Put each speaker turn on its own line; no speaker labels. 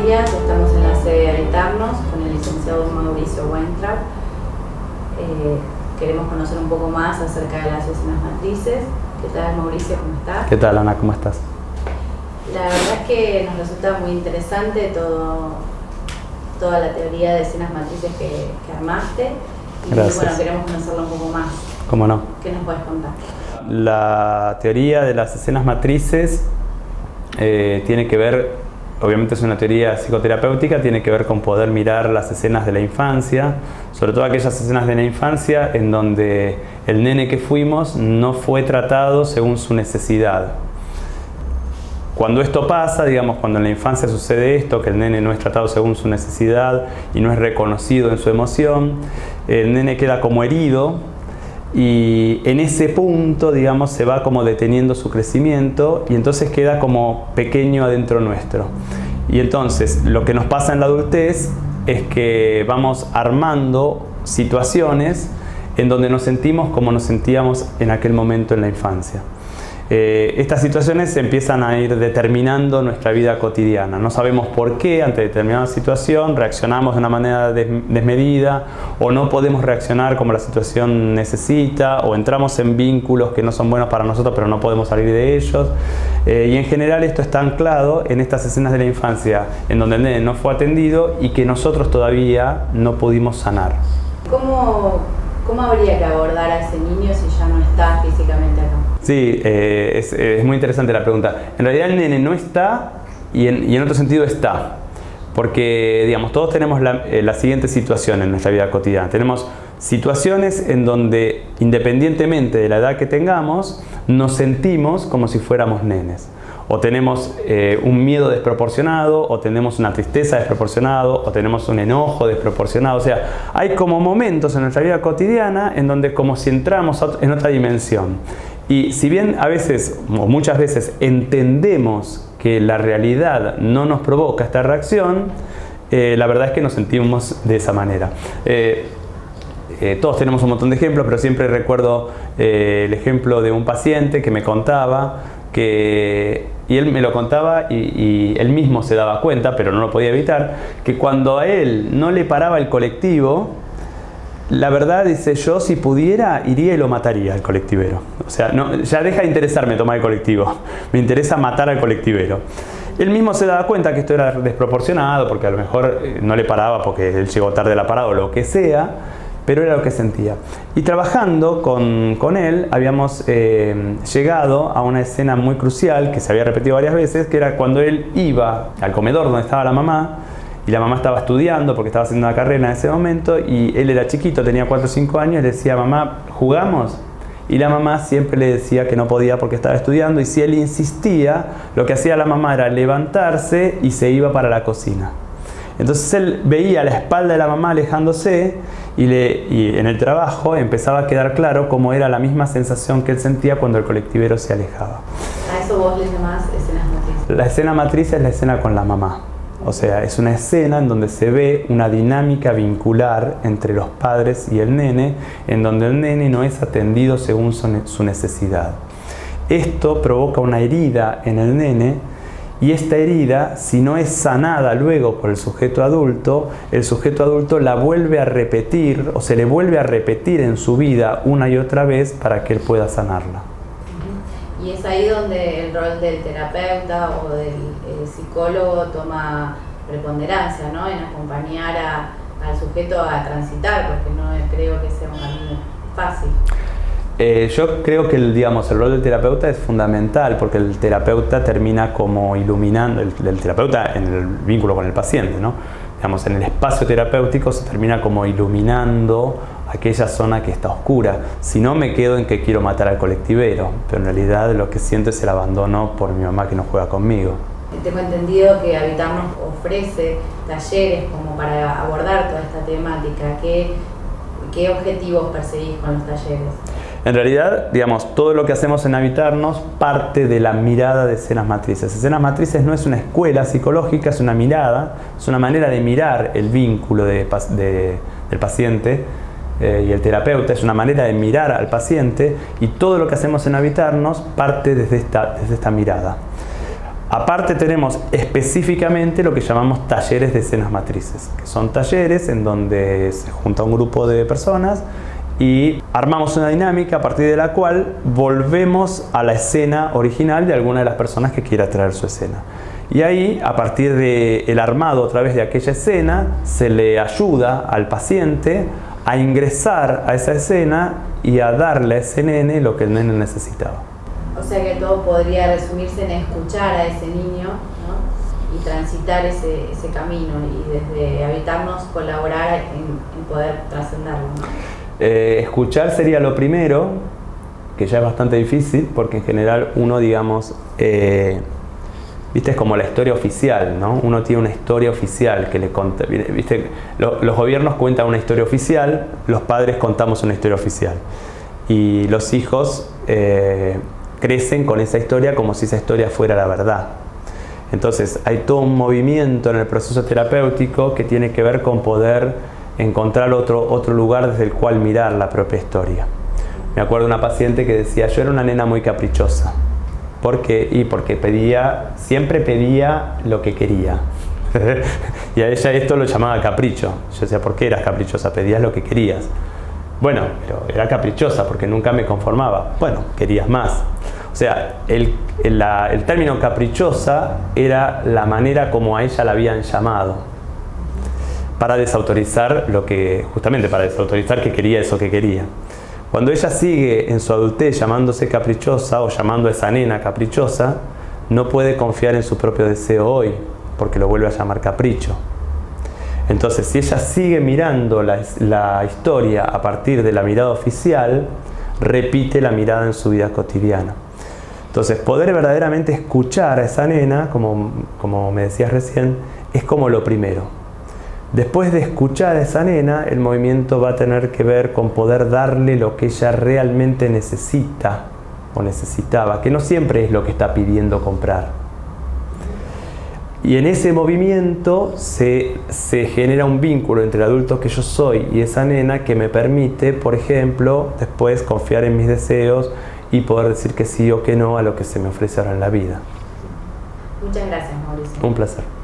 días. Estamos en la sede de Habitarnos con el licenciado Mauricio Weintraub. Queremos conocer un poco más acerca de las escenas matrices. ¿Qué tal, Mauricio? ¿Cómo estás?
¿Qué tal, Ana? ¿Cómo estás?
La verdad es que nos resulta muy interesante toda la teoría de escenas matrices que armaste. Y
Gracias.
bueno, queremos conocerlo un poco más.
¿Cómo no?
¿Qué nos puedes contar?
La teoría de las escenas matrices tiene que ver, obviamente es una teoría psicoterapéutica, tiene que ver con poder mirar las escenas de la infancia, sobre todo aquellas escenas de la infancia en donde el nene que fuimos no fue tratado según su necesidad. Cuando esto pasa, digamos, cuando en la infancia sucede esto, que el nene no es tratado según su necesidad y no es reconocido en su emoción, el nene queda como herido y en ese punto, digamos, se va como deteniendo su crecimiento y entonces queda como pequeño adentro nuestro. Y entonces lo que nos pasa en la adultez es que vamos armando situaciones en donde nos sentimos como nos sentíamos en aquel momento en la infancia. Estas situaciones empiezan a ir determinando nuestra vida cotidiana. No sabemos por qué ante determinada situación reaccionamos de una manera desmedida o no podemos reaccionar como la situación necesita o entramos en vínculos que no son buenos para nosotros pero no podemos salir de ellos. Y en general esto está anclado en estas escenas de la infancia en donde el nene no fue atendido y que nosotros todavía no pudimos sanar.
¿Cómo habría que abordar a ese niño si ya no está físicamente acá?
Sí, es muy interesante la pregunta. En realidad el nene no está y en otro sentido está. Porque, digamos, todos tenemos la siguiente situación en nuestra vida cotidiana. Tenemos situaciones en donde, independientemente de la edad que tengamos, nos sentimos como si fuéramos nenes. O tenemos un miedo desproporcionado, o tenemos una tristeza desproporcionada, o tenemos un enojo desproporcionado. O sea, hay como momentos en nuestra vida cotidiana en donde como si entramos en otra dimensión. Y si bien a veces, o muchas veces, entendemos que la realidad no nos provoca esta reacción, la verdad es que nos sentimos de esa manera. Todos tenemos un montón de ejemplos, pero siempre recuerdo el ejemplo de un paciente que me contaba y él me lo contaba y él mismo se daba cuenta, pero no lo podía evitar, que cuando a él no le paraba el colectivo, la verdad, dice, yo si pudiera iría y lo mataría al colectivero. O sea, no, ya deja de interesarme tomar el colectivo, me interesa matar al colectivero. Él mismo se daba cuenta que esto era desproporcionado, porque a lo mejor no le paraba porque él llegó tarde a la parada o lo que sea, pero era lo que sentía. Y trabajando con él habíamos llegado a una escena muy crucial que se había repetido varias veces, que era cuando él iba al comedor donde estaba la mamá, y la mamá estaba estudiando porque estaba haciendo una carrera en ese momento y él era chiquito, tenía 4 o 5 años, y le decía, mamá, ¿jugamos? Y la mamá siempre le decía que no podía porque estaba estudiando, y si él insistía, lo que hacía la mamá era levantarse y se iba para la cocina. Entonces él veía la espalda de la mamá alejándose y en el trabajo empezaba a quedar claro cómo era la misma sensación que él sentía cuando el colectivero se alejaba.
¿A eso vos le llamás escenas matrices?
La escena matriz es la escena con la mamá. O sea, es una escena en donde se ve una dinámica vincular entre los padres y el nene, en donde el nene no es atendido según su necesidad. Esto provoca una herida en el nene, y esta herida, si no es sanada luego por el sujeto adulto la vuelve a repetir, o se le vuelve a repetir en su vida una y otra vez para que él pueda sanarla.
Y es ahí donde el rol del terapeuta o del psicólogo toma preponderancia, ¿no? En acompañar al sujeto a transitar, porque no creo que sea un camino fácil.
Yo creo que el rol del terapeuta es fundamental, porque el terapeuta termina como iluminando, el terapeuta en el vínculo con el paciente, ¿no? Digamos, en el espacio terapéutico se termina como iluminando aquella zona que está oscura. Si no, me quedo en que quiero matar al colectivero, pero en realidad lo que siento es el abandono por mi mamá que no juega conmigo.
Tengo entendido que Habitarnos ofrece talleres como para abordar toda esta temática. ¿Qué objetivos perseguís con los talleres?
En realidad, digamos, todo lo que hacemos en Habitarnos parte de la mirada de escenas matrices. Escenas matrices no es una escuela psicológica, es una mirada, es una manera de mirar el vínculo del paciente y el terapeuta, es una manera de mirar al paciente, y todo lo que hacemos en Habitarnos parte desde esta mirada. Aparte tenemos específicamente lo que llamamos talleres de escenas matrices, que son talleres en donde se junta un grupo de personas y armamos una dinámica a partir de la cual volvemos a la escena original de alguna de las personas que quiera traer su escena. Y ahí, a partir del armado a través de aquella escena, se le ayuda al paciente a ingresar a esa escena y a darle a ese nene lo que el nene necesitaba.
O sea que todo podría resumirse en escuchar a ese niño, ¿no? Y transitar ese camino y desde habitarnos colaborar en poder trascenderlo, ¿no?
Escuchar sería lo primero, que ya es bastante difícil, porque en general uno, digamos, viste, es como la historia oficial, ¿no? Uno tiene una historia oficial que le conta, viste, los gobiernos cuentan una historia oficial, los padres contamos una historia oficial y los hijos crecen con esa historia como si esa historia fuera la verdad. Entonces hay todo un movimiento en el proceso terapéutico que tiene que ver con poder encontrar otro lugar desde el cual mirar la propia historia. Me acuerdo de una paciente que decía: yo era una nena muy caprichosa. ¿Por qué? Y porque siempre pedía lo que quería. Y a ella esto lo llamaba capricho. Yo decía: ¿por qué eras caprichosa? Pedías lo que querías. Bueno, pero era caprichosa porque nunca me conformaba. Bueno, querías más. O sea, el término caprichosa era la manera como a ella la habían llamado para desautorizar justamente para desautorizar que quería eso que quería. Cuando ella sigue en su adultez llamándose caprichosa o llamando a esa nena caprichosa, no puede confiar en su propio deseo hoy, porque lo vuelve a llamar capricho. Entonces, si ella sigue mirando la historia a partir de la mirada oficial, repite la mirada en su vida cotidiana. Entonces, poder verdaderamente escuchar a esa nena, como me decías recién, es como lo primero. Después de escuchar a esa nena, el movimiento va a tener que ver con poder darle lo que ella realmente necesita o necesitaba, que no siempre es lo que está pidiendo comprar. Y en ese movimiento se genera un vínculo entre el adulto que yo soy y esa nena que me permite, por ejemplo, después confiar en mis deseos y poder decir que sí o que no a lo que se me ofrece ahora en la vida.
Muchas gracias, Mauricio.
Un placer.